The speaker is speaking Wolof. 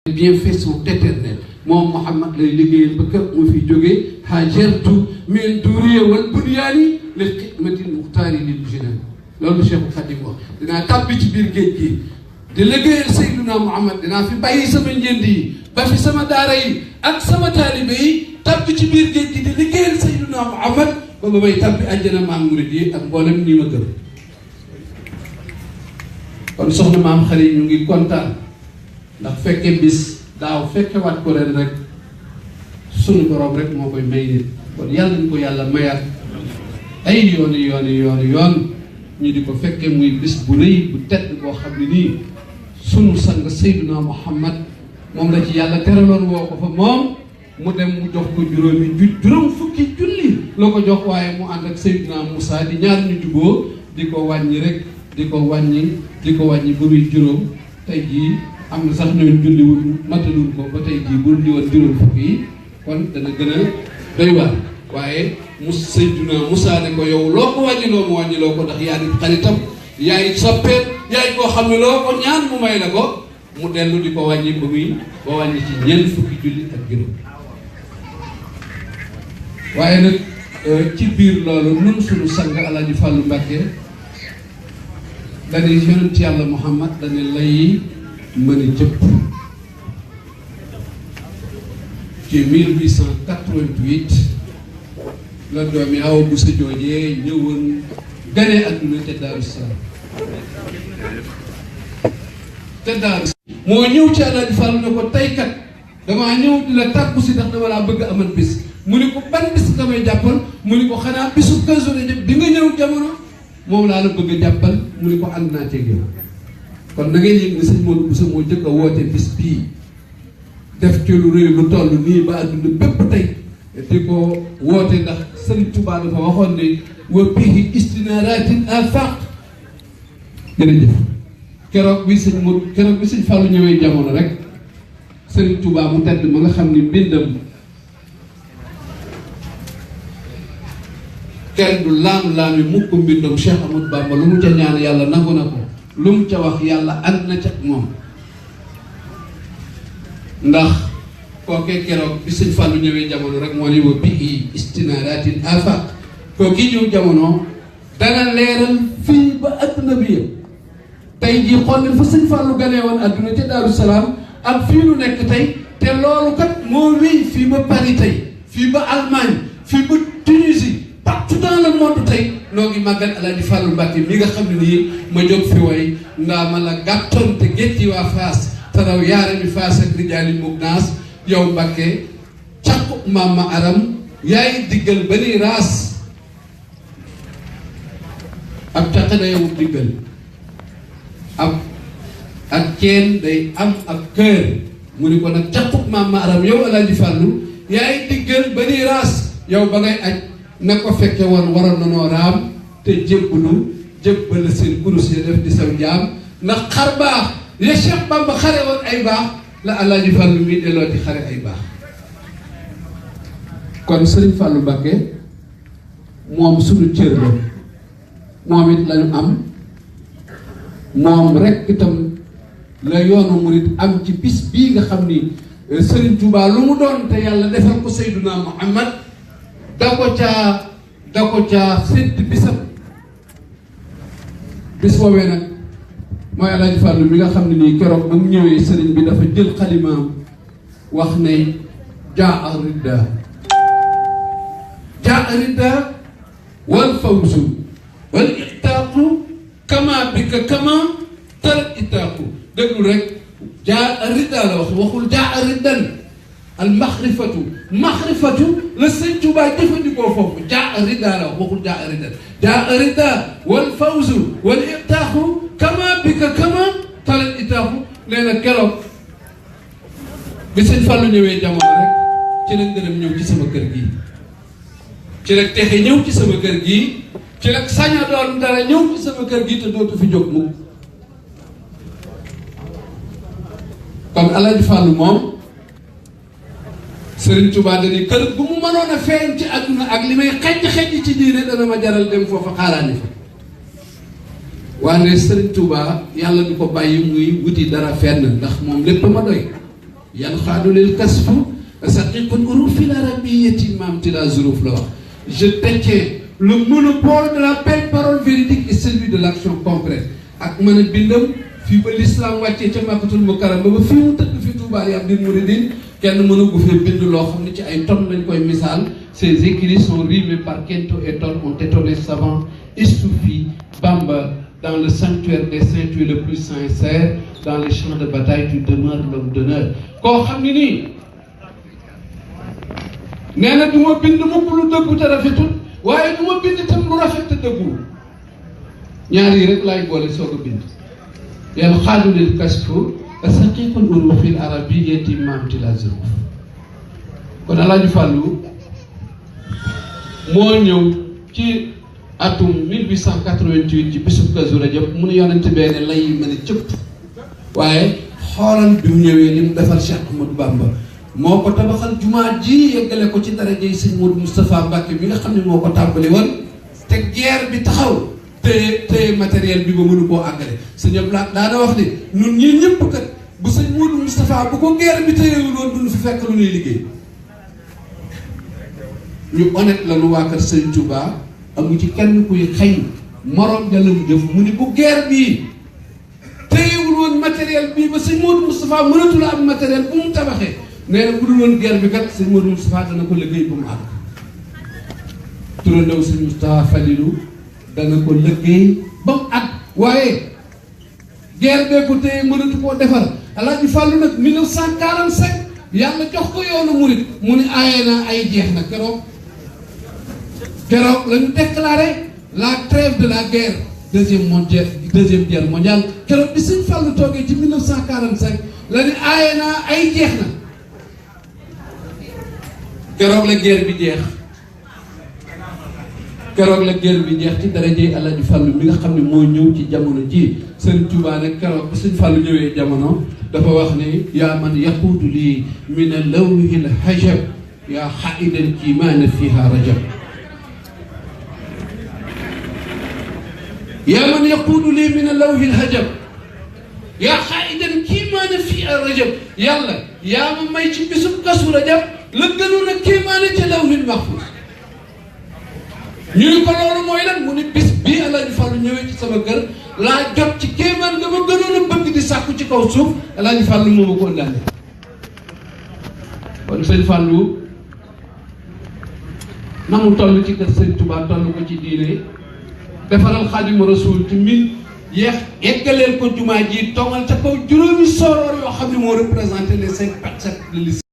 bienfaits sont éternels moom Muhammad lay liggéeyal ba kër mu fi jógee hajartu min duriya wal bunyaani li xidmatil muxtaari lil jinaan loolu Cheikh Khadim wax dinaa tàbbi ci biir géej gi di liggéeyal Seydina Muhammad dinaa fi bàyyi sama njënd yi ba fi sama daara yi ak sama taalibe yi tàbbi ci biir géej gi di liggéeyal Seydina Muhammad ba ba may tàbbi àjjana maam murid yi ak mboolem ñi ma gëm. kon soxna maam xale yi ñu ngi kontaan ndax fekke bis daaw fekkewaat ko ren rek sunu borom rek moo koy may nit kon yàlla ñu ko yàlla mayaat ay yoon ñu di ko fekke muy bis bu rëy bu tedd boo xam ne nii sunu sang Seydina Muhammad moom la ci yàlla teraloon woo ko fa moom mu dem mu jox ko juróom fukki junni la ko jox waaye mu ànd ak Seydina Moussa di ñaar ñu juboo di ko wàññi rek di ko wàññi ba muy juróom tey jii am na sax ñoom julliwul matalul ko ba tey jii bu di woon juróom fukki yi kon dana gën a doy waar waaye Seydina Moussa ne ko yow loo ko wàññiloo mu wàññiloo ko ndax yaa di xaritam yaay soppeet yaay koo xam ne loo ko ñaan mu may la ko mu dellu di ko wàññi ba wàññi ci ñeent fukki julli ak juróom waaye nag ci biir loolu nun suñu sang Alaaji Fàllu Mbàkke dañuy yonent yàlla Muhammad dañuy lay mën a jëpp ci 1888 la doomi Awa Buso joojee ñëwoon gane adduna te Daaru Salaam moo ñëw ci Alaaji Fàllu ne ko tey kat damaa ñëw di la tàggu si ndax dama laa bëgg amal bis mu ni ko ban bis nga may jàppal mu ni ko xanaa bisu Kazu Rajab di nga ñëw jamono moom laa la bëgg a jàppal mu ni ko ànd naa ceeg yow kon na ngeen yëg ni sëñ Modou Bousso moo jëkk a woote bis bii def ci lu rëy lu toll nii ba àdduna bépp tey di ko woote ndax Sëriñ Tuubaa dafa waxoon ne wa bihi istinaratin afaq jërëjëf keroog bi sëñ Fallou ñëwee jamono rek Sëriñ Tuubaa mu tedd ma nga xam ni mbindam kenn du laam-laami mukk mbindam Cheikh Ahmadou Bamba lu mu ca ñaan yàlla nangu na ko lu mu ca wax yàlla ànd na ca moom ndax kookee keroog bi sëñ Fallou ñëwee jamono rek moo ni wa bihi istinaratin afaq kooki ñëw jamono dana leeral fii ba adduna bi yëpp tey jii xool ne fa sëñ Fallou ganee woon adduna ca Daaru Salaam ak fii nu nekk tey te loolu kat moo wéy fii ba Paris tey fii ba Allemagne fii ba Tunisie partout dans le monde tey noo ngi màggal Alaaji Fàllu Mbàkke mi nga xam ne nii ma jóg fi way ndaa ma la gàttoon te gétti waa Faas te raw yaara mi Faas ak rijaali mug naas yow Mbàkke càqu maam ma aram yaay diggal ba ni raas ab caq day amul diggal ab ak ceen day am ab kër mu ni ko nag càqu maam ma aram yow Alaaji Fàllu yaay diggal ba ni raas yow ba ngay aj na ko fekke woon waroon nanoo raam te jébbal seen kurus ya def di saw jaam ndax xar baax ya Cheikh Bamba xare woon ay baax la Alaaji Fàllu mi delloo di xare ay baax kon Sëriñ Fàllu Mbàkke moom suñu cër la moom it lañu am moom rek itam la yoonu murit am ci bis bii nga xam ni Sëriñ Tuubaa lu mu doon te yàlla defal ko Seydina Muhammad da ko caa sédd bisam bis boobee nag mooy Alaaji Fàllu mi nga xam ne nii keroog ba mu ñëwee sëriñ bi dafa jël xalimaam wax ne jaa ridda wal fawzu wal iqtaaqu kama bika kama tal iqtaaqu déglu rek jaa ridda la waxul jaa riddan al maxrifatu la sëñ Tuubaa jëfandikoo foofu jaa rida la waxul jaa rida wal fawzu wal iqtaaxu kama bika kama talal itaaxu nee na keroog bi sëñ Fallou ñëwee jamono rek ci la ngërëm ñëw ci sama kër gi ci la texe ñëw ci sama kër gi ci la saña doon dara ñëw ci sama kër gi te dootu fi jóg mukk kon Alaaji Fàllu moom Sëriñ Tuubaa dañuy kër bu mu mënoon a feeñ ci àdduna ak li may xejj ci diine dana ma jaral dem foofa xaaraani fa waaye Sëriñ Tuubaa yàlla du ko bàyyi muy wuti dara fenn ndax moom lépp ma doy yanxaadu lil kasfu saqiqun urufil arabiyyati maam ti la zuruf la wax. Je détiens le monopole de la belle parole véridique et celui de l'action concrète ak mën a bindam fii ba l'islam wàccee ca Makkatul Mukarrama ba fii mu tëdd fi Touba yi Abdul Mouridine kenn mën a gu fee bind loo xam ne ci ay tonnes lañ koy misaal. Ces écrits sont rimés par Kento et Tol, ont étonné savants et soufis. Bamba, dans le sanctuaire des saints, tu es le plus sincère. Dans les champs de bataille, tu demeures l'homme d'honneur. Koo xam ne nii nee na du ma bind mukk lu dëggu te rafetul waaye du ma bind itam lu rafet te dëggu ñaar yi rek laay boole soog a bind. yan xaadu lil kasfu saqiqul urufil arabiyyati maamti la zuruf. kon Alaaji Fàllu moo ñëw ci atum 1888 ci bisub Kazu Rajab mu ne yonent benn lay mën a cëpp waaye xoolal bi mu ñëwee li mu defal Cheikh Ahmadou Bamba moo ko tabaxal jumaa ji yeggale ko ci darajey sëñ Modou Moustapha Mbacké bi nga xam ne moo ko tàmbali woon te guerre bi taxaw téye matériel bi ba mënu koo àggale sëñ Abdoulaye daana wax ni ñun ñii ñëpp kat bu sëñ Modou Moustapha bu ko guerre bi téyewul woon duñu fi fekk lu ñuy liggéey. ñu honnête la lu waa kër Sëriñ Touba amu ci kenn kuy xëy morom ja la mu jëf mu ni bu guerre bii téyewul woon matériel bii ba sëñ Modou Moustapha mënatul am matériel bu mu tabaxee nee na bu dul woon guerre bi kat sëñ Modou Moustapha dana ko liggéey bu mu àgg. turandaw sëñ Moustapha Falilou dana ko liggéey ba mu àgg waaye guerre bee ko téye mënatu koo defar Alaaji Fàllu nag 1945 yàlla jox ko yoonu murit mu ni aaye naa ay jeex na keroog la ñu déclaré la trêve de la guerre deuxième guerre mondiale keroog bi sëñ Fàllu toogee ci 1945 la ni aaye naa ay jeex na keroog la guerre bi jeex ci darajey Alaaji Fàllu mi nga xam ne moo ñëw ci jamono ji Sëriñ Tuubaa nag keroog bi sëñ Fàllu ñëwee jamono dafa wax ni yaa man yaquudu lii min lawhil hajab yaa xaidal kiimaana fiha rajab yaa man yaquudu lii min lawhil hajab yaa xaidal kiimaana fiha rajab yàlla yaa ma may ci bisub Kazu Rajab la gënoon a kiimaane ca lawhil mahfuus ñu ni ko loolu mooy lan mu ni bis bii Alaaji Fàllu ñëwee ci sama kër laa jot ci kéemaan nga ma gënoon a bëgg di sàkku ci kaw suuf Alaaji Fàllu moo ma ko ëndaale. kon sëñ Fàllu na mu toll ci kër sëñ Tuubaa toll ko ci diine defaral Xaadimu Rasuul ci min yeggaleel ko jumaa ji tongal ca kaw juróomi sooroor yoo xam ne moo représenté les 5 percent de l'islam